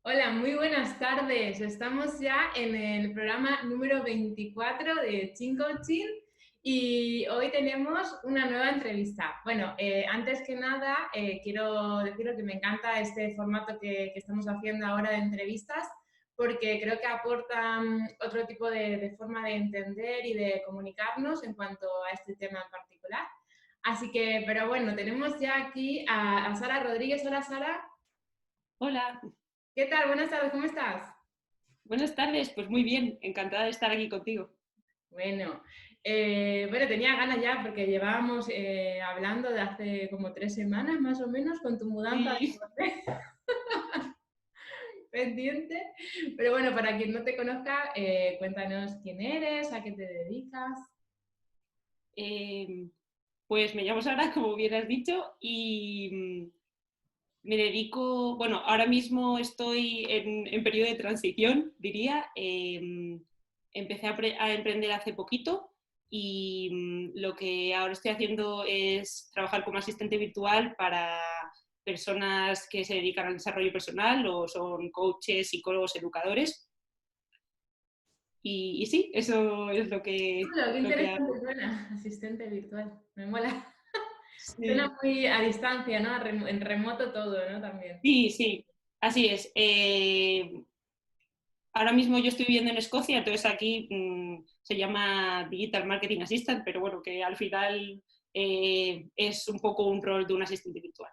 Hola, muy buenas tardes. Estamos ya en el programa número 24 de Chin Coaching y hoy tenemos una nueva entrevista. Bueno, antes que nada, quiero deciros que me encanta este formato que estamos haciendo ahora de entrevistas porque creo que aportan otro tipo de forma de entender y de comunicarnos en cuanto a este tema en particular. Así que, pero bueno, tenemos ya aquí a Sara Rodríguez. Hola, Sara. Hola, ¿Qué tal? Buenas tardes, ¿cómo estás? buenas tardes. Pues muy bien, encantada de estar aquí contigo. Bueno, bueno, tenía ganas ya porque llevábamos hablando de hace como 3 semanas más o menos con tu mudanza de Sí. Corte pendiente. Pero bueno, para quien no te conozca, cuéntanos quién eres, a qué te dedicas. Eh, pues me llamo Sara, como bien has dicho, y me dedico, bueno, ahora mismo estoy en periodo de transición, diría. Empecé a emprender hace poquito y lo que ahora estoy haciendo es trabajar como asistente virtual para personas que se dedican al desarrollo personal o son coaches, psicólogos, educadores. Y sí, eso es Hola, qué lo que interesante hago. suena, asistente virtual, me mola. Suena Sí, muy a distancia, ¿no? En remoto todo, ¿no? También. sí, sí, así es. Ahora mismo yo estoy viviendo en Escocia, entonces aquí se llama Digital Marketing Assistant, pero bueno, que al final es un poco un rol de un asistente virtual,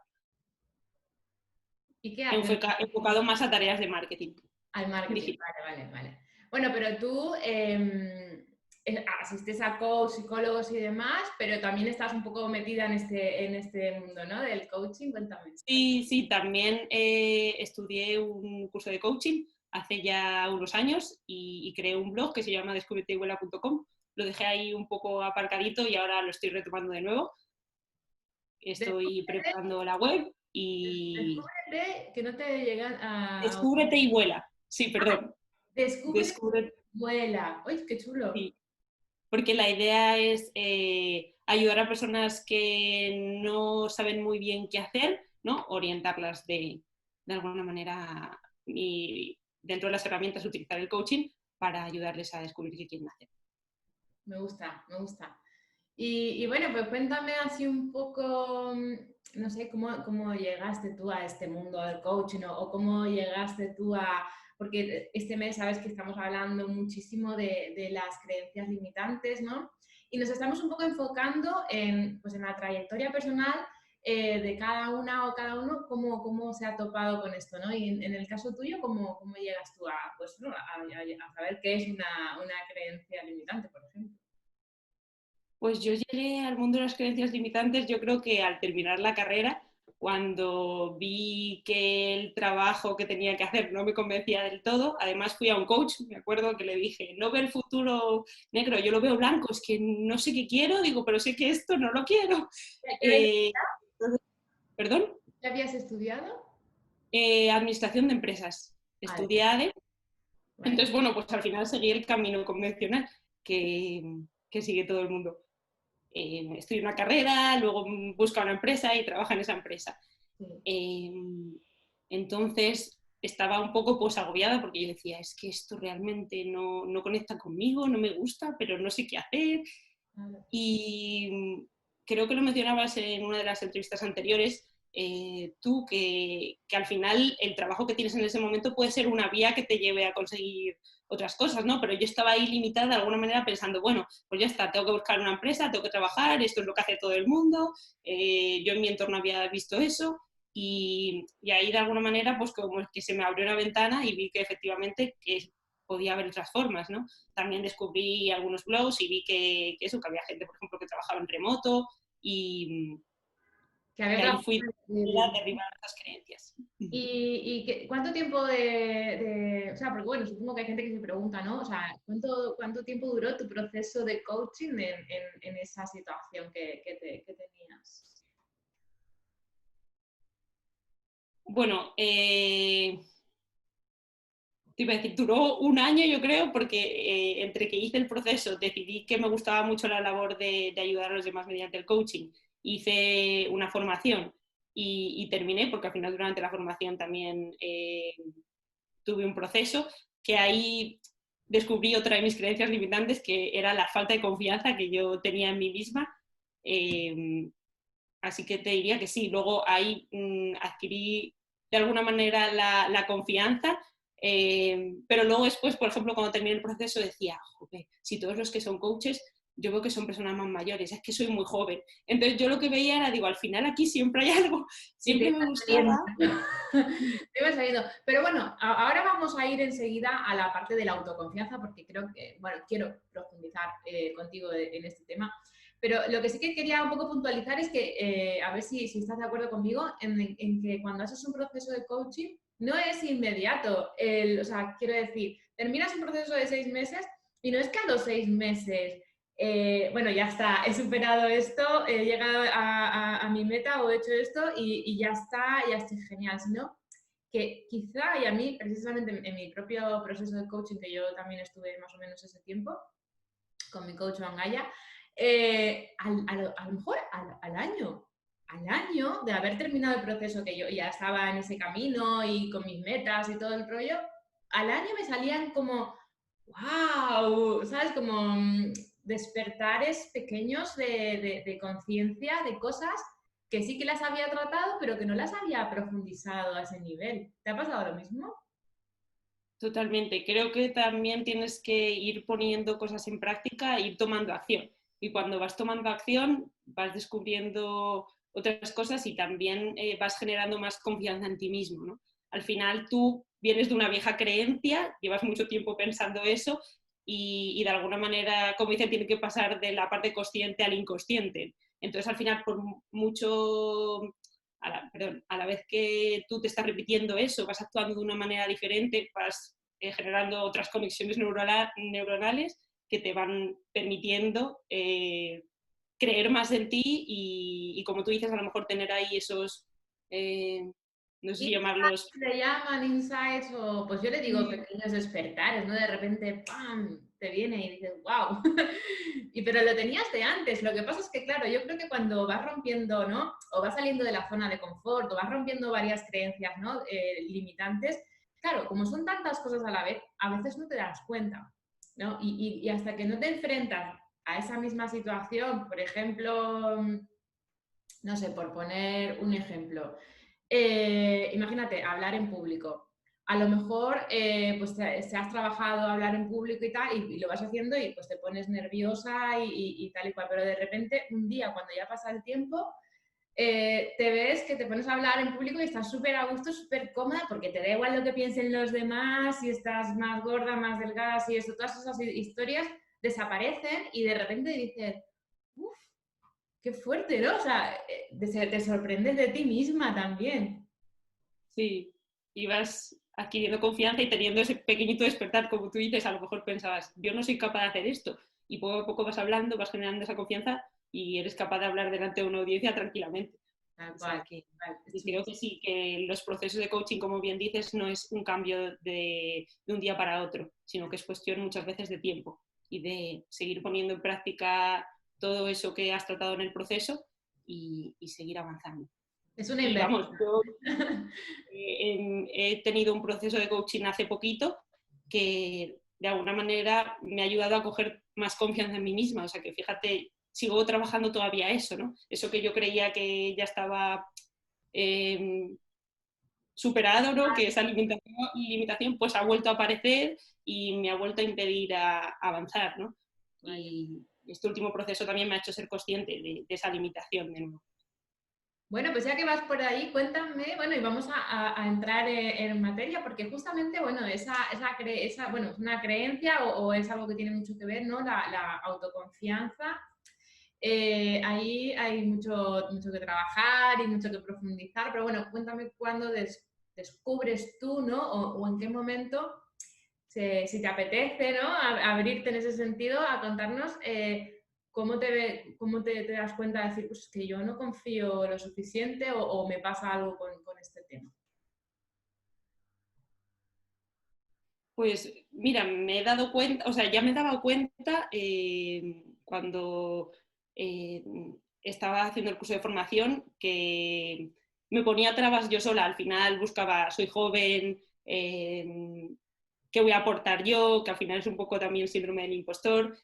¿Y qué haces? enfocado más a tareas de marketing Al marketing, digital. vale, vale, vale. Bueno, pero tú asistes a coach, psicólogos y demás, pero también estás un poco metida en este mundo, ¿no? Del coaching, cuéntame. Sí, sí, también estudié un curso de coaching hace ya unos años y creé un blog que se llama descubreteyhuela.com. Lo dejé ahí un poco aparcadito y ahora lo estoy retomando de nuevo. Estoy Descúbrete, preparando la web y descúbrete que no te llegan a... descúbrete y vuela. Sí, perdón. Descubre, Descubre, vuela. ¡Uy, qué chulo! sí. Porque la idea es ayudar a personas que no saben muy bien qué hacer, ¿no? Orientarlas de alguna manera y dentro de las herramientas utilizar el coaching para ayudarles a descubrir qué quieren hacer. Me gusta, me gusta. Y bueno, pues cuéntame así un poco, no sé, cómo llegaste tú a este mundo del coaching o cómo llegaste tú a, porque este mes sabes que estamos hablando muchísimo de las creencias limitantes, ¿no? Y nos estamos un poco enfocando pues en la trayectoria personal de cada una o cada uno, cómo se ha topado con esto, ¿no? Y en el caso tuyo, ¿cómo llegas tú a, pues, ¿no? a saber qué es una creencia limitante, por ejemplo? Pues yo llegué al mundo de las creencias limitantes, yo creo que al terminar la carrera, cuando vi que el trabajo que tenía que hacer no me convencía del todo, además fui a un coach, me acuerdo que le dije, no veo el futuro negro, yo lo veo blanco, es que no sé qué quiero, digo, pero sé que esto no lo quiero. ¿Qué Eh, ¿Perdón? habías estudiado? Administración de empresas, Vale, estudié ADE, vale. entonces bueno, pues al final seguí el camino convencional que, que sigue todo el mundo. Estudia una carrera, luego busca una empresa y trabaja en esa empresa. Sí, Eh, entonces estaba un poco pues agobiada porque yo decía, es que esto realmente no conecta conmigo, no me gusta, pero no sé qué hacer. claro. Y creo que lo mencionabas en una de las entrevistas anteriores, tú, que al final el trabajo que tienes en ese momento puede ser una vía que te lleve a conseguir otras cosas, ¿no? Pero yo estaba ahí limitada de alguna manera pensando, bueno, pues ya está, tengo que buscar una empresa, tengo que trabajar, esto es lo que hace todo el mundo, yo en mi entorno había visto eso y ahí de alguna manera pues como que se me abrió una ventana y vi que efectivamente que podía haber otras formas, ¿no? También descubrí algunos blogs y vi que había gente, por ejemplo, que trabajaba en remoto y, Que y había ahí trabajado fui a de- derribar esas creencias. ¿Cuánto tiempo o sea, porque bueno, supongo que hay gente que se pregunta, ¿no? O sea, ¿cuánto tiempo duró tu proceso de coaching en esa situación que tenías? Bueno, te iba a decir, duró un año yo creo, porque entre que hice el proceso, decidí que me gustaba mucho la labor de ayudar a los demás mediante el coaching, hice una formación y terminé, porque al final durante la formación también tuve un proceso que ahí descubrí otra de mis creencias limitantes, que era la falta de confianza que yo tenía en mí misma. Así que te diría que sí. Luego ahí adquirí de alguna manera la confianza, pero luego después, por ejemplo, cuando terminé el proceso decía, joder, si todos los que son coaches, yo veo que son personas más mayores, es que soy muy joven. Entonces yo lo que veía era, digo, al final aquí siempre hay algo, siempre me gustaba. Te iba saliendo. Pero bueno, ahora vamos a ir enseguida a la parte de la autoconfianza, porque creo que, bueno, quiero profundizar contigo en este tema. Pero lo que sí que quería un poco puntualizar es que, a ver si estás de acuerdo conmigo, en que cuando haces un proceso de coaching no es inmediato. O sea, quiero decir, terminas un proceso de 6 meses y no es que a los 6 meses, bueno, ya está, he superado esto, he llegado a mi meta o he hecho esto y ya está, ya estoy genial, sino que quizá, y a mí precisamente en mi propio proceso de coaching, que yo también estuve más o menos ese tiempo, con mi coach Angaya, a lo mejor al año de haber terminado el proceso, que yo ya estaba en ese camino y con mis metas y todo el rollo, al año me salían como, wow, ¿sabes? Como despertares pequeños de conciencia, de cosas que sí que las había tratado, pero que no las había profundizado a ese nivel. ¿Te ha pasado lo mismo? Totalmente. Creo que también tienes que ir poniendo cosas en práctica e ir tomando acción. Y cuando vas tomando acción, vas descubriendo otras cosas y también vas generando más confianza en ti mismo, ¿no? Al final tú vienes de una vieja creencia, llevas mucho tiempo pensando eso y de alguna manera, como dicen, tiene que pasar de la parte consciente al inconsciente. Entonces, al final, por mucho a la vez que tú te estás repitiendo eso, vas actuando de una manera diferente, vas generando otras conexiones neuronales que te van permitiendo creer más en ti y, como tú dices, a lo mejor tener ahí esos, no sé si llamarlos... Le llaman insights o, pues yo le digo pequeños despertares, ¿no? De repente, ¡pam!, te viene y dices, wow. Pero lo tenías de antes. Lo que pasa es que, claro, yo creo que cuando vas rompiendo, ¿no? O vas saliendo de la zona de confort, o vas rompiendo varias creencias, ¿no? Limitantes, claro, como son tantas cosas a la vez, a veces no te das cuenta, ¿no? Y hasta que no te enfrentas a esa misma situación, por ejemplo, no sé, por poner un ejemplo, imagínate, hablar en público. A lo mejor, pues te has trabajado a hablar en público y tal, y lo vas haciendo y pues te pones nerviosa y tal y cual, pero de repente un día, cuando ya pasa el tiempo, te ves que te pones a hablar en público y estás súper a gusto, súper cómoda, porque te da igual lo que piensen los demás, si estás más gorda, más delgada, si eso, todas esas historias desaparecen y de repente dices, uff, qué fuerte, ¿no? O sea, te sorprendes de ti misma también. Sí, y vas adquiriendo confianza y teniendo ese pequeñito despertar, como tú dices, a lo mejor pensabas, yo no soy capaz de hacer esto, y poco a poco vas hablando, vas generando esa confianza y eres capaz de hablar delante de una audiencia tranquilamente. Tal O sea cual, que, tal. y creo que sí, que los procesos de coaching, como bien dices, no es un cambio de un día para otro, sino que es cuestión muchas veces de tiempo y de seguir poniendo en práctica todo eso que has tratado en el proceso y seguir avanzando. Es una Y inversión. vamos, yo he tenido un proceso de coaching hace poquito que de alguna manera me ha ayudado a coger más confianza en mí misma. O sea que fíjate, sigo trabajando todavía eso, ¿no? Eso que yo creía que ya estaba superado, ¿no? Que esa limitación pues ha vuelto a aparecer y me ha vuelto a impedir avanzar, ¿no? Y este último proceso también me ha hecho ser consciente de esa limitación de nuevo. Bueno, pues ya que vas por ahí, cuéntame, bueno, y vamos a entrar en materia, porque justamente, bueno, bueno, es una creencia o es algo que tiene mucho que ver, ¿no? La autoconfianza. Ahí hay mucho que trabajar y mucho que profundizar, pero bueno, cuéntame cuándo descubres tú, ¿no? O en qué momento, si te apetece, ¿no? Abrirte en ese sentido a contarnos. ¿Cómo te das cuenta de decir, pues que yo no confío lo suficiente o me pasa algo con este tema? Pues mira, me he dado cuenta, o sea, ya me daba cuenta cuando estaba haciendo el curso de formación que me ponía trabas yo sola. Al final buscaba, soy joven, qué voy a aportar yo, que al final es un poco también síndrome del impostor.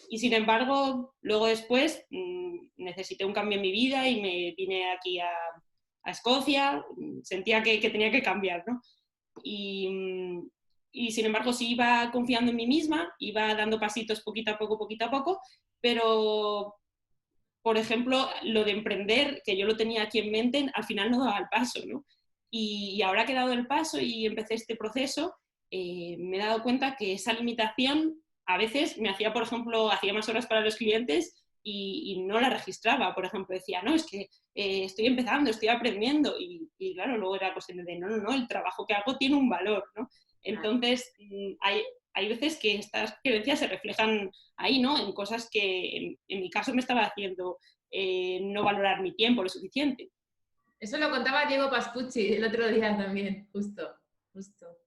Y sin embargo, luego después necesité un cambio en mi vida y me vine aquí a Escocia, sentía que tenía que cambiar, ¿no? Y sin embargo sí iba confiando en mí misma, iba dando pasitos poquito a poco, pero por ejemplo, lo de emprender, que yo lo tenía aquí en mente, al final no daba el paso, ¿no? Y ahora que he dado el paso y empecé este proceso, me he dado cuenta que esa limitación a veces me hacía, por ejemplo, hacía más horas para los clientes y no la registraba. Por ejemplo, decía, no, es que estoy empezando, estoy aprendiendo. Y claro, luego era cuestión de, no, el trabajo que hago tiene un valor, ¿no? Entonces, hay veces que estas creencias se reflejan ahí, ¿no? En cosas que en mi caso me estaba haciendo no valorar mi tiempo lo suficiente. Eso lo contaba Diego Pascucci el otro día también, justo. Que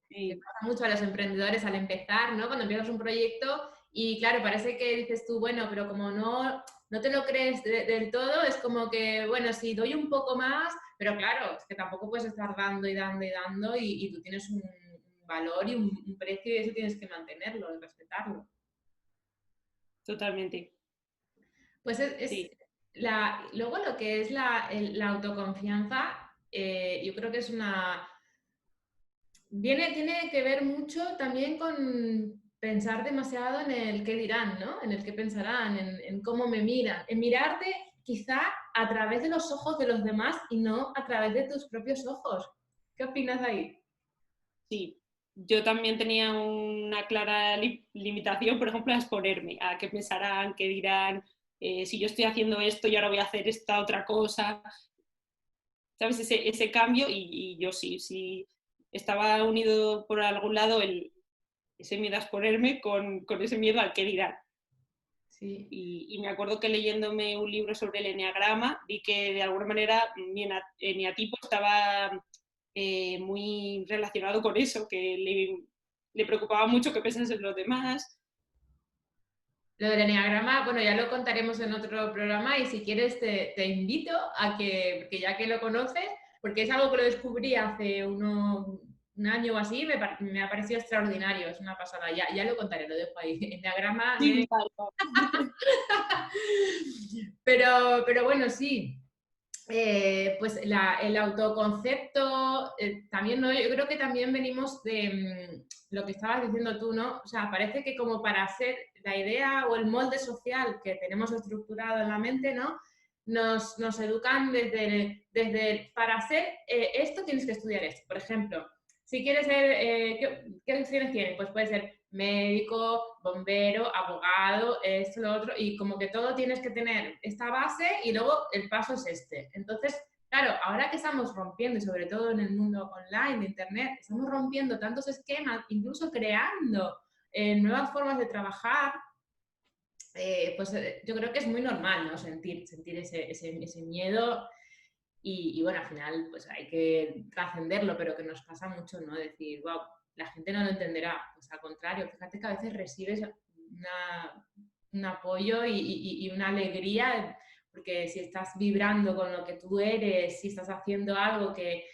Sí. pasa mucho a los emprendedores al empezar, ¿no? Cuando empiezas un proyecto y claro, parece que dices tú, bueno, pero como no te lo crees del todo, es como que, bueno, sí, doy un poco más, pero claro, es que tampoco puedes estar dando y dando y dando y tú tienes un valor y un precio y eso tienes que mantenerlo y respetarlo. Totalmente. Pues Sí. luego lo que es la autoconfianza, yo creo que es tiene que ver mucho también con pensar demasiado en el qué dirán, ¿no? En el qué pensarán, en cómo me miran, en mirarte quizá a través de los ojos de los demás y no a través de tus propios ojos. ¿Qué opinas ahí? Sí, yo también tenía una clara limitación, por ejemplo, a exponerme, a qué pensarán, qué dirán, si yo estoy haciendo esto y ahora voy a hacer esta otra cosa, ¿sabes? Ese cambio y yo sí, estaba unido por algún lado ese miedo a exponerme con ese miedo al qué dirán. Sí. Y me acuerdo que leyéndome un libro sobre el eneagrama vi que de alguna manera mi eneatipo estaba muy relacionado con eso, que le preocupaba mucho que pensasen los demás. Lo del eneagrama, bueno, ya lo contaremos en otro programa y si quieres te invito a que ya que lo conoces, porque es algo que lo descubrí hace un año o así, me ha parecido extraordinario, es una pasada. Ya lo contaré, lo dejo ahí. Eneagrama, Sí, pero bueno, sí. Pues el autoconcepto, también, ¿no? Yo creo que también venimos de lo que estabas diciendo tú, ¿no? O sea, parece que como para hacer la idea o el molde social que tenemos estructurado en la mente, ¿no? Nos educan para hacer esto tienes que estudiar esto. Por ejemplo, si quieres ser, ¿qué opciones tienes? Pues puede ser médico, bombero, abogado, esto, lo otro, y como que todo tienes que tener esta base y luego el paso es este. Entonces, claro, ahora que estamos rompiendo, y sobre todo en el mundo online, de internet, estamos rompiendo tantos esquemas, incluso creando nuevas formas de trabajar, pues yo creo que es muy normal, ¿no? Sentir ese miedo y bueno, al final pues hay que trascenderlo, pero que nos pasa mucho, ¿no? Decir, wow, la gente no lo entenderá. Pues al contrario, fíjate que a veces recibes un apoyo y una alegría, porque si estás vibrando con lo que tú eres, si estás haciendo algo que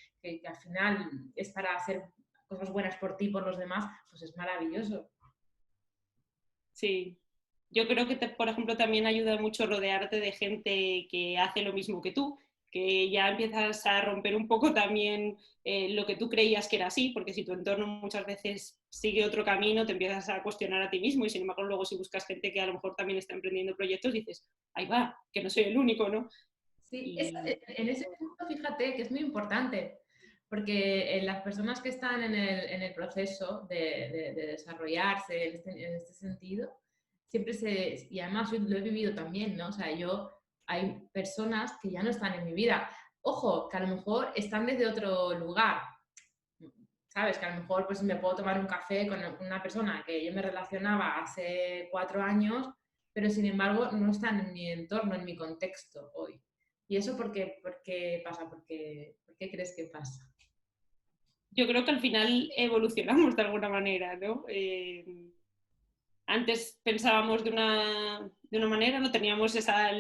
al final es para hacer cosas buenas por ti y por los demás, pues es maravilloso. sí. Yo creo que, por ejemplo, también ayuda mucho rodearte de gente que hace lo mismo que tú, que ya empiezas a romper un poco también lo que tú creías que era así, porque si tu entorno muchas veces sigue otro camino, te empiezas a cuestionar a ti mismo y sin embargo luego si buscas gente que a lo mejor también está emprendiendo proyectos, dices, ahí va, que no soy el único, ¿no? Sí, Y en ese punto fíjate que es muy importante, porque las personas que están en el proceso de desarrollarse en este sentido, y además yo lo he vivido también, ¿no? O sea, hay personas que ya no están en mi vida. Ojo, que a lo mejor están desde otro lugar, ¿sabes? Que a lo mejor pues me puedo tomar un café con una persona que yo me relacionaba hace 4 años, pero sin embargo no están en mi entorno, en mi contexto hoy. ¿Y eso por qué pasa? ¿Por qué crees que pasa? yo creo que al final evolucionamos de alguna manera, ¿no? Antes pensábamos de una manera, no teníamos esa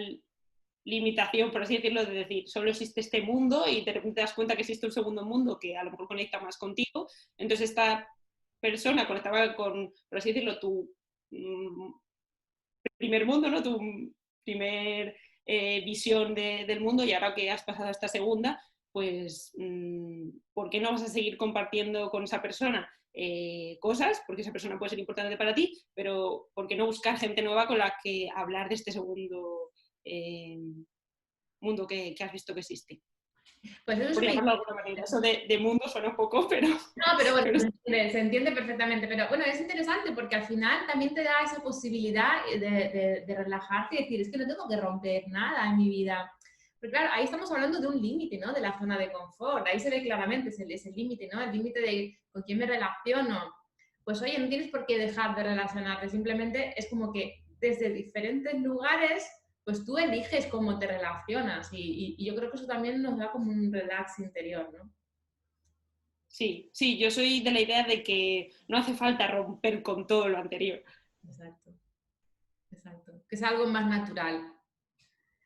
limitación, por así decirlo, de decir, solo existe este mundo y de repente te das cuenta que existe un segundo mundo que a lo mejor conecta más contigo. Entonces esta persona conectaba con, por así decirlo, tu primer mundo, ¿no? Tu primer visión del mundo, y ahora que has pasado a esta segunda, pues ¿por qué no vas a seguir compartiendo con esa persona cosas? Porque esa persona puede ser importante para ti, pero ¿por qué no buscar gente nueva con la que hablar de este segundo mundo que has visto que existe? Pues eso es Por súper. llamarlo de alguna manera. Eso de mundo suena un poco, pero... No, pero bueno, pero se entiende perfectamente. Pero bueno, es interesante porque al final también te da esa posibilidad de relajarte y decir, es que no tengo que romper nada en mi vida. Pero claro, ahí estamos hablando de un límite, ¿no? De la zona de confort. Ahí se ve claramente ese límite, ¿no? El límite de con quién me relaciono. Pues oye, no tienes por qué dejar de relacionarte. Simplemente es como que desde diferentes lugares, pues tú eliges cómo te relacionas. Y yo creo que eso también nos da como un relax interior, ¿no? sí, sí, yo soy de la idea de que no hace falta romper con todo lo anterior. Exacto, exacto. Que es algo más natural.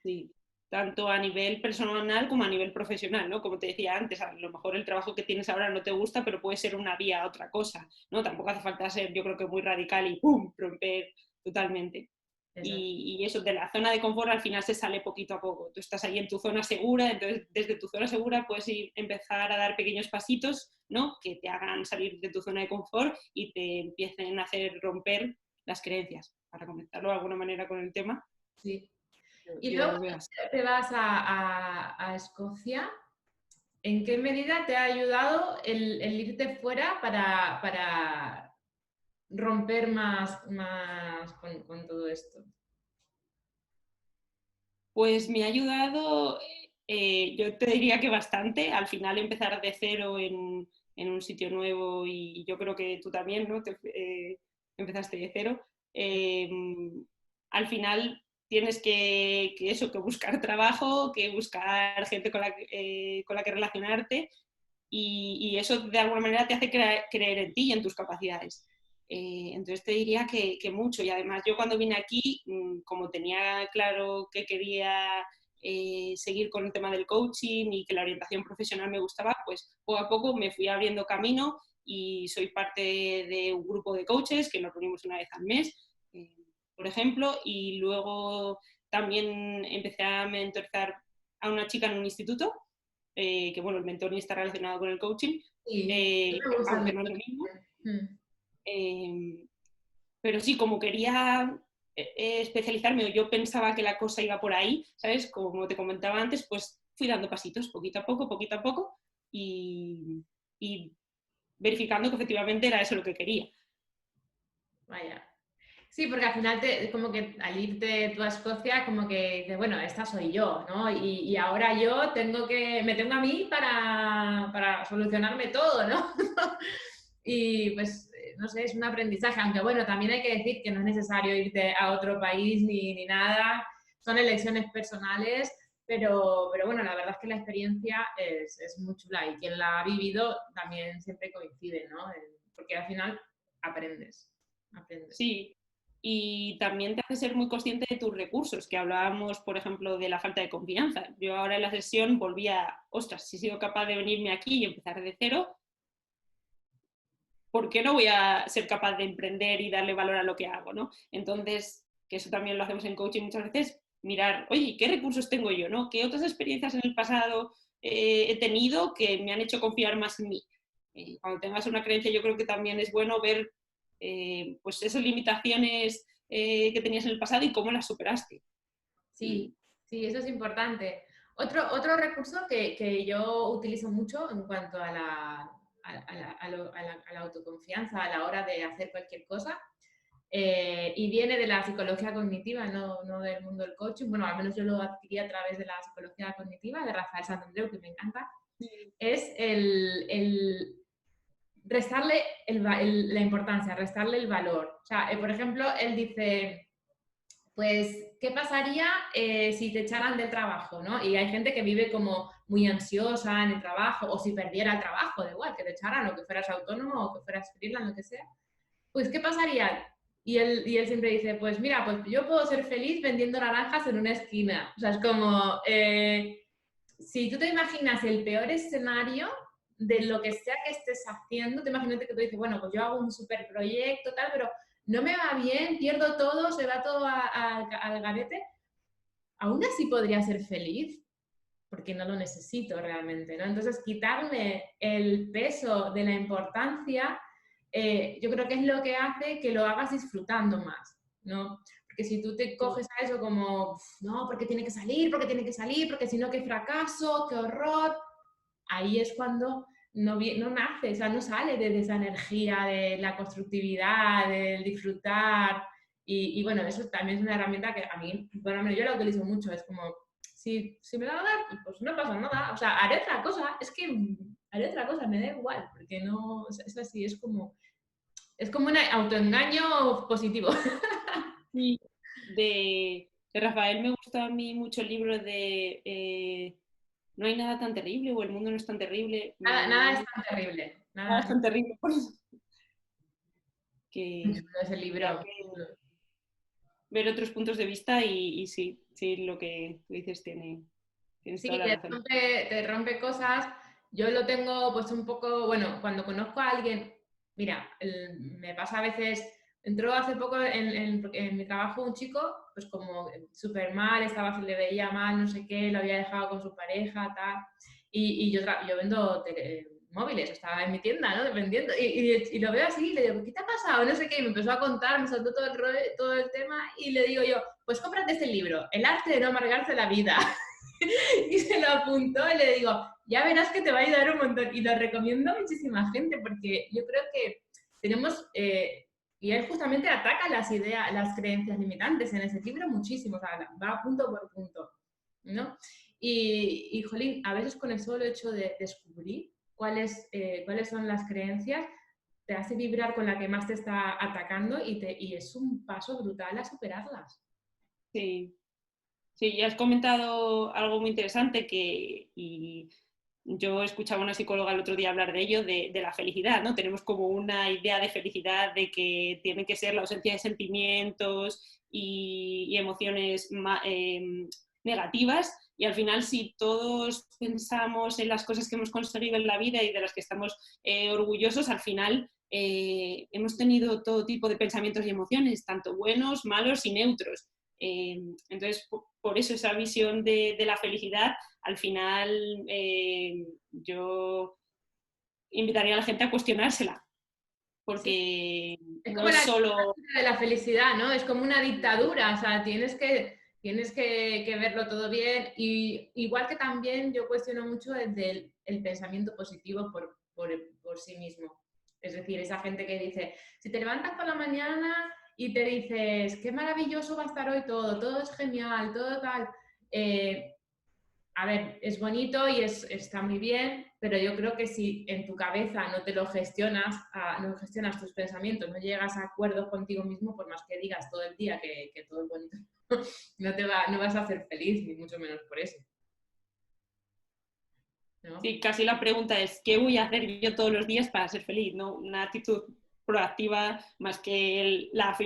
Sí, tanto a nivel personal como a nivel profesional, ¿no? Como te decía antes, a lo mejor el trabajo que tienes ahora no te gusta, pero puede ser una vía a otra cosa, ¿no? Tampoco hace falta ser, yo creo que muy radical y ¡pum!, romper totalmente. Y eso, de la zona de confort al final se sale poquito a poco. Tú estás ahí en tu zona segura, entonces desde tu zona segura puedes empezar a dar pequeños pasitos, ¿no? Que te hagan salir de tu zona de confort y te empiecen a hacer romper las creencias, para conectarlo de alguna manera con el tema. Sí. Y Yo luego lo veo así. te vas a Escocia. ¿En qué medida te ha ayudado el irte fuera para romper más con todo esto? Pues me ha ayudado, yo te diría que bastante, al final empezar de cero en un sitio nuevo, y yo creo que tú también, ¿no? Empezaste de cero. Al final tienes que buscar trabajo, que buscar gente con la que relacionarte, y eso de alguna manera te hace creer en ti y en tus capacidades. Entonces te diría que mucho, y además yo cuando vine aquí, como tenía claro que quería seguir con el tema del coaching y que la orientación profesional me gustaba, pues poco a poco me fui abriendo camino y soy parte de un grupo de coaches que nos reunimos una vez al mes, por ejemplo, y luego también empecé a mentorizar a una chica en un instituto, que bueno, el mentoring está relacionado con el coaching, Sí, me gusta el aunque no es lo mensaje. mismo. Pero sí, como quería especializarme, o yo pensaba que la cosa iba por ahí, ¿sabes? Como te comentaba antes, pues fui dando pasitos poquito a poco, y verificando que efectivamente era eso lo que quería. Vaya. Sí, porque al final como que al irte tú a Escocia, como que dices, bueno, esta soy yo, ¿no? Y ahora yo me tengo a mí para solucionarme todo, ¿no? Y pues, no sé, es un aprendizaje, aunque bueno, también hay que decir que no es necesario irte a otro país ni nada, son elecciones personales, pero bueno, la verdad es que la experiencia es muy chula y quien la ha vivido también siempre coincide, ¿no? Porque al final aprendes. Sí, y también te hace ser muy consciente de tus recursos, que hablábamos, por ejemplo, de la falta de confianza. Yo ahora en la sesión volvía, ostras, si he sido capaz de venirme aquí y empezar de cero, ¿por qué no voy a ser capaz de emprender y darle valor a lo que hago, ¿no? Entonces, que eso también lo hacemos en coaching muchas veces, mirar, oye, ¿qué recursos tengo yo, no? ¿Qué otras experiencias en el pasado he tenido que me han hecho confiar más en mí? Cuando tengas una creencia, yo creo que también es bueno ver pues esas limitaciones que tenías en el pasado y cómo las superaste. Sí, sí, eso es importante. Otro recurso que yo utilizo mucho en cuanto a la autoconfianza a la hora de hacer cualquier cosa, y viene de la psicología cognitiva, no del mundo del coaching. Bueno, al menos yo lo adquirí a través de la psicología cognitiva de Rafael Santandreu, que me encanta, es el restarle la importancia, restarle el valor. O sea, por ejemplo, él dice, pues, ¿qué pasaría si te echaran del trabajo, ¿no? Y hay gente que vive como muy ansiosa en el trabajo, o si perdiera el trabajo, da igual, que te echaran, o que fueras autónomo, o que fueras freelance, lo que sea. Pues, ¿qué pasaría? y él siempre dice, pues mira, pues yo puedo ser feliz vendiendo naranjas en una esquina. O sea, es como, si tú te imaginas el peor escenario de lo que sea que estés haciendo, te imagínate que tú dices, bueno, pues yo hago un super proyecto, tal, pero no me va bien, pierdo todo, se va todo al garete, aún así podría ser feliz porque no lo necesito realmente, ¿no? Entonces, quitarle el peso de la importancia, yo creo que es lo que hace que lo hagas disfrutando más, ¿no? Porque si tú te coges a eso como, no, porque tiene que salir, porque si no, qué fracaso, qué horror, ahí es cuando no nace, o sea, no sale de esa energía de la constructividad, del disfrutar. Y bueno, eso también es una herramienta que a mí, bueno, yo la utilizo mucho, es como, si me la van a dar, pues no pasa nada. O sea, haré otra cosa, es que haré otra cosa, me da igual, porque no, es así, es como un autoengaño positivo. Sí, de Rafael me gusta a mí mucho el libro de No hay nada tan terrible o El mundo no es tan terrible. Nada es tan terrible, Nada nada es tan terrible por eso. es Que ese hay libro. que ver otros puntos de vista y sí, sí, lo que tú dices tienes Sí, toda la razón. te rompe cosas. Yo lo tengo pues un poco, bueno, cuando conozco a alguien, mira, me pasa a veces, entró hace poco en mi trabajo un chico, pues como súper mal, se le veía mal, no sé qué, lo había dejado con su pareja, tal, y yo vendo móviles, estaba en mi tienda, ¿no? Vendiendo, y lo veo así, y le digo, ¿qué te ha pasado? No sé qué, y me empezó a contar, me soltó todo el tema, y le digo yo, pues cómprate este libro, El arte de no amargarse la vida. Y se lo apuntó y le digo, ya verás que te va a ayudar un montón. Y lo recomiendo a muchísima gente porque yo creo que tenemos, y él justamente ataca las ideas, las creencias limitantes en ese libro muchísimo, o sea, va punto por punto, ¿no? Jolín, a veces con el solo hecho de descubrir cuáles son las creencias, te hace vibrar con la que más te está atacando y es un paso brutal a superarlas. Sí, sí, ya has comentado algo muy interesante y yo escuchaba a una psicóloga el otro día hablar de ello, de la felicidad, ¿no? Tenemos como una idea de felicidad de que tiene que ser la ausencia de sentimientos y emociones negativas y al final si todos pensamos en las cosas que hemos conseguido en la vida y de las que estamos orgullosos, al final hemos tenido todo tipo de pensamientos y emociones, tanto buenos, malos y neutros. Entonces, por eso esa visión de la felicidad, al final yo invitaría a la gente a cuestionársela, Sí. porque Es no como es la solo... dictadura de la felicidad, ¿no? Es como una dictadura, o sea, tienes que verlo todo bien. Y igual que también yo cuestiono mucho el pensamiento positivo por sí mismo. Es decir, esa gente que dice, si te levantas por la mañana y te dices, qué maravilloso va a estar hoy todo es genial, todo tal. eh, a ver, es bonito y está muy bien, pero yo creo que si en tu cabeza no te lo gestionas, no gestionas tus pensamientos, no llegas a acuerdos contigo mismo, por más que digas todo el día que todo es bonito, no vas a ser feliz, ni mucho menos por eso, ¿no? Sí, casi la pregunta es, ¿qué voy a hacer yo todos los días para ser feliz? ¿No? Una actitud proactiva más que la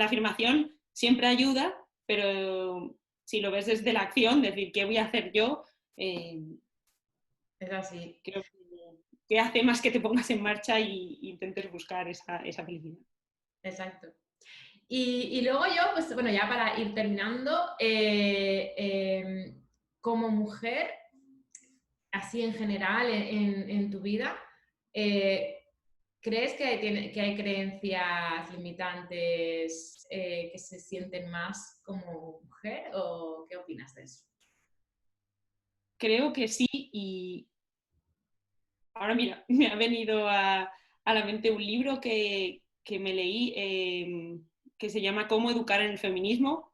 afirmación siempre ayuda, pero si lo ves desde la acción, decir, ¿qué voy a hacer yo? Eh, Es así, Creo que hace más que te pongas en marcha y intentes buscar esa felicidad. exacto. Y luego yo, pues bueno, ya para ir terminando, como mujer, así en general en tu vida, eh, ¿crees que hay creencias limitantes que se sienten más como mujer o qué opinas de eso? Creo que sí y ahora mira, me ha venido a la mente un libro que me leí que se llama Cómo educar en el feminismo.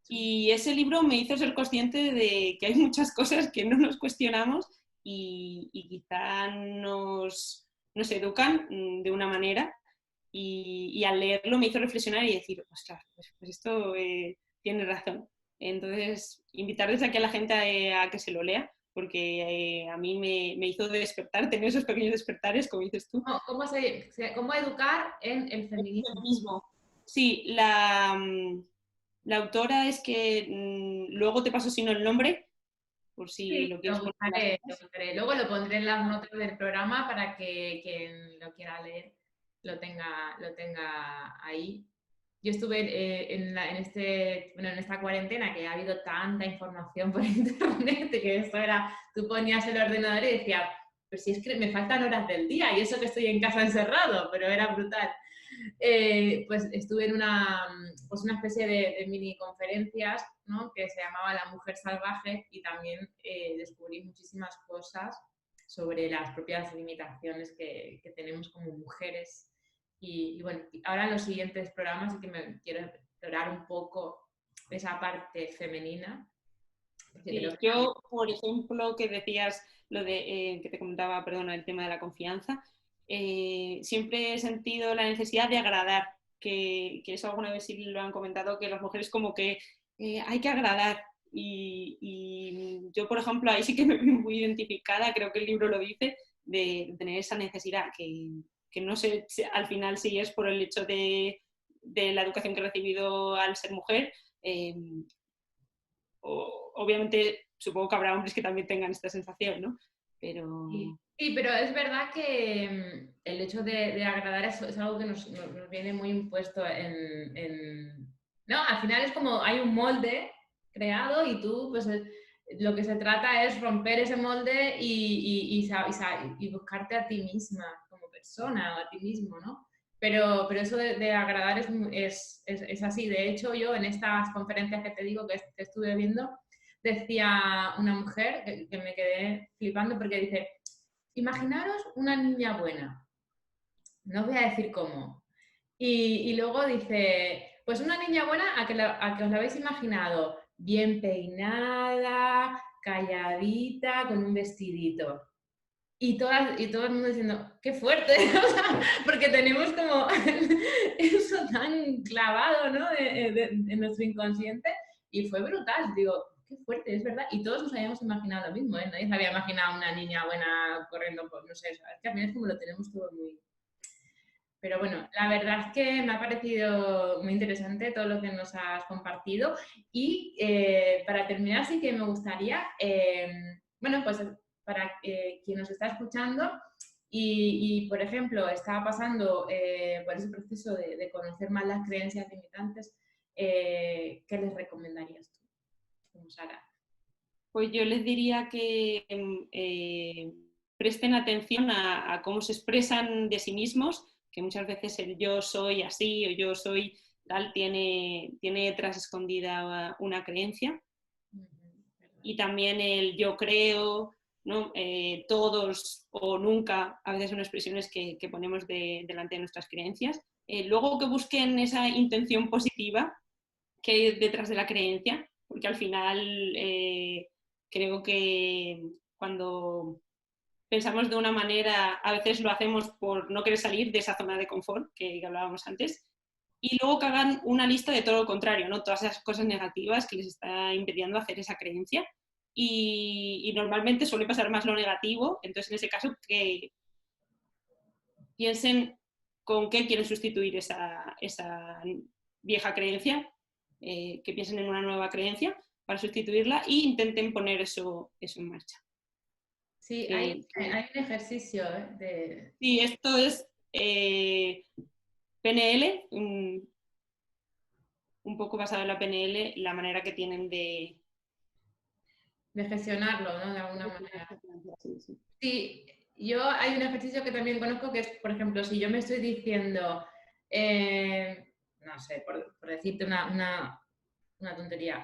Y ese libro me hizo ser consciente de que hay muchas cosas que no nos cuestionamos y quizá nos educan de una manera y al leerlo me hizo reflexionar y decir, ostras, pues esto tiene razón. Entonces, invitar desde aquí a la gente a que se lo lea porque a mí me hizo despertar, tener esos pequeños despertares, como dices tú. ¿Cómo educar en el feminismo? Mismo. Sí, la autora es que luego te paso si no el nombre, por si Sí, lo quieres poner en las lo notas. buscaré. Luego lo pondré en las notas del programa para que quien lo quiera leer lo tenga ahí. Yo estuve en esta cuarentena que ha habido tanta información por internet que esto era, tú ponías el ordenador y decías, pues si es que me faltan horas del día y eso que estoy en casa encerrado, pero era brutal. Pues estuve en una especie de mini conferencias, ¿no? Que se llamaba La Mujer Salvaje y también descubrí muchísimas cosas sobre las propias limitaciones que tenemos como mujeres. Y bueno, ahora en los siguientes programas sí que me quiero explorar un poco esa parte femenina. Sí, yo, por ejemplo, que decías lo de que te comentaba, perdona, el tema de la confianza, siempre he sentido la necesidad de agradar, que eso alguna vez sí lo han comentado, que las mujeres como que hay que agradar. Y yo, por ejemplo, ahí sí que me veo muy identificada, creo que el libro lo dice, de tener esa necesidad, que no sé al final si es por el hecho de la educación que he recibido al ser mujer. Obviamente, supongo que habrá hombres que también tengan esta sensación, ¿no? Pero... Sí, pero es verdad que el hecho de agradar es algo que nos viene muy impuesto ¿no? Al final es como hay un molde creado y tú, pues lo que se trata es romper ese molde y buscarte a ti misma como persona o a ti mismo, ¿no? Pero eso de agradar es así. De hecho, yo en estas conferencias que te digo que estuve viendo, decía una mujer que me quedé flipando porque dice, imaginaros una niña buena, no os voy a decir cómo. Y luego dice, pues una niña buena a que os la habéis imaginado bien peinada, calladita, con un vestidito. Y todo el mundo diciendo, qué fuerte, porque tenemos como eso tan clavado, ¿no? En nuestro inconsciente. Y fue brutal, digo, qué fuerte, es verdad. Y todos nos habíamos imaginado lo mismo, ¿eh? Nadie se había imaginado una niña buena corriendo por, no sé, es que al final es como lo tenemos todo muy... Pero bueno, la verdad es que me ha parecido muy interesante todo lo que nos has compartido. Y para terminar, sí que me gustaría, bueno, pues para quien nos está escuchando por ejemplo, está pasando por ese proceso de conocer más las creencias limitantes, ¿qué les recomendarías tú, como Sara? Pues yo les diría que presten atención a cómo se expresan de sí mismos, que muchas veces el yo soy así o yo soy tal tiene detrás escondida una creencia. Y también el yo creo, ¿no? Todos o nunca, a veces son expresiones que ponemos delante de nuestras creencias. Luego que busquen esa intención positiva que hay detrás de la creencia, porque al final creo que cuando pensamos de una manera, a veces lo hacemos por no querer salir de esa zona de confort que hablábamos antes, y luego que hagan una lista de todo lo contrario, ¿no? Todas esas cosas negativas que les está impidiendo hacer esa creencia. Y normalmente suele pasar más lo negativo, entonces en ese caso que piensen con qué quieren sustituir esa vieja creencia, que piensen en una nueva creencia para sustituirla e intenten poner eso en marcha. Sí, hay un ejercicio Sí, esto es PNL, un poco basado en la PNL, la manera que tienen de gestionarlo, ¿no? De alguna manera. Sí, sí. Sí, yo hay un ejercicio que también conozco que es, por ejemplo, si yo me estoy diciendo, no sé, por decirte una tontería,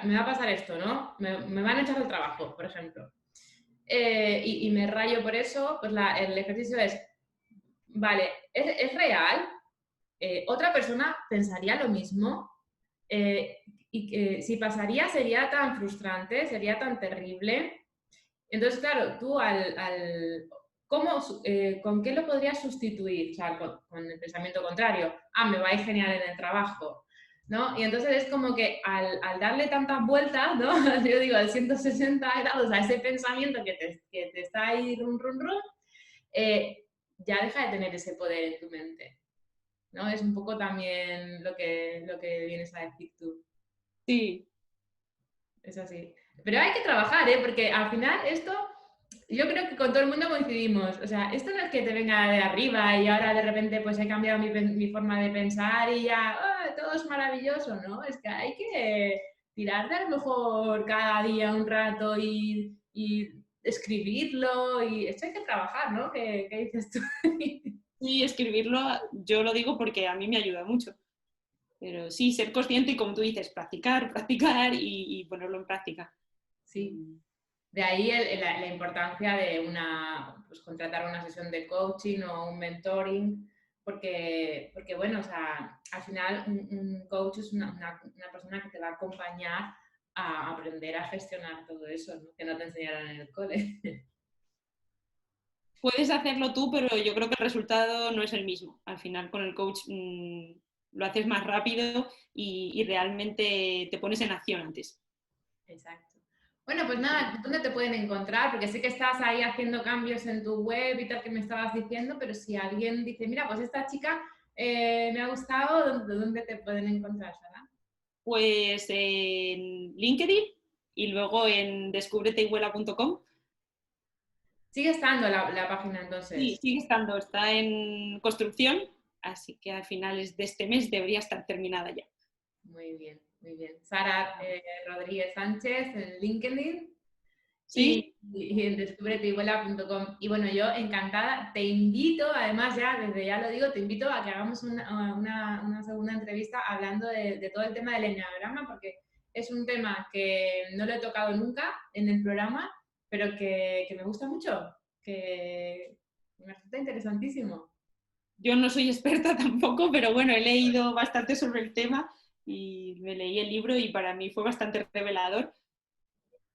me va a pasar esto, ¿no? Me van a echar del trabajo, por ejemplo. Y me rayo por eso, pues el ejercicio es, vale, ¿es real? ¿Otra persona pensaría lo mismo? Y que si pasaría sería tan frustrante, sería tan terrible. Entonces, claro, tú ¿con qué lo podrías sustituir? O sea, con el pensamiento contrario. Me va a ir genial en el trabajo. ¿no? Y entonces es como que al darle tantas vueltas, ¿no? Yo digo, al 160 grados a ese pensamiento que te está ahí rum, rum, rum, ya deja de tener ese poder en tu mente, ¿no? Es un poco también lo que vienes a decir tú. Sí, Es así. Pero hay que trabajar, ¿eh? Porque al final esto, yo creo que con todo el mundo coincidimos. O sea, esto no es que te venga de arriba y ahora de repente pues he cambiado mi forma de pensar y ya todo es maravilloso, ¿no? Es que hay que tirar de a lo mejor cada día un rato y escribirlo y esto hay que trabajar, ¿no? ¿Qué dices tú? sí, escribirlo, yo lo digo porque a mí me ayuda mucho. Pero sí, ser consciente y como tú dices, practicar, practicar y ponerlo en práctica. Sí. De ahí la importancia de pues, contratar una sesión de coaching o un mentoring, porque bueno, o sea, al final un coach es una persona que te va a acompañar a aprender a gestionar todo eso, ¿no? Que no te enseñaron en el cole. Puedes hacerlo tú, pero yo creo que el resultado no es el mismo. Al final con el coach lo haces más rápido y realmente te pones en acción antes. Exacto. Bueno, pues nada, ¿dónde te pueden encontrar? Porque sé que estás ahí haciendo cambios en tu web y tal que me estabas diciendo, pero si alguien dice, mira, pues esta chica me ha gustado, ¿dónde te pueden encontrar, Sara? Pues en LinkedIn y luego en descubreteiguela.com. Sigue estando la página Sí, entonces. sigue estando, está en construcción, así que a finales de este mes debería estar terminada ya. Muy bien, muy bien. Sara Rodríguez Sánchez en LinkedIn ¿Sí? y en descubretuivuela.com. Y bueno, yo encantada, te invito, además ya, desde ya lo digo, te invito a que hagamos una segunda entrevista hablando de todo el tema del enneagrama, porque es un tema que no lo he tocado nunca en el programa, pero que me gusta mucho, que me resulta interesantísimo. Yo no soy experta tampoco, pero bueno, he leído bastante sobre el tema y me leí el libro y para mí fue bastante revelador.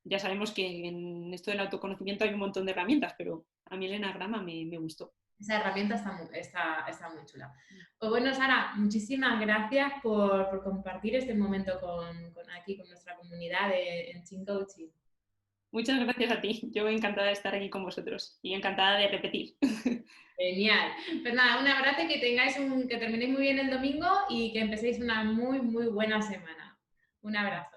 Ya sabemos que en esto del autoconocimiento hay un montón de herramientas, pero a mí el enagrama me gustó. Esa herramienta está muy chula. Pues bueno, Sara, muchísimas gracias por compartir este momento aquí con nuestra comunidad en Chin Coaching. Muchas gracias a ti. Yo encantada de estar aquí con vosotros y encantada de repetir. Genial. Pues nada, un abrazo y que terminéis muy bien el domingo y que empecéis una muy, muy buena semana. Un abrazo.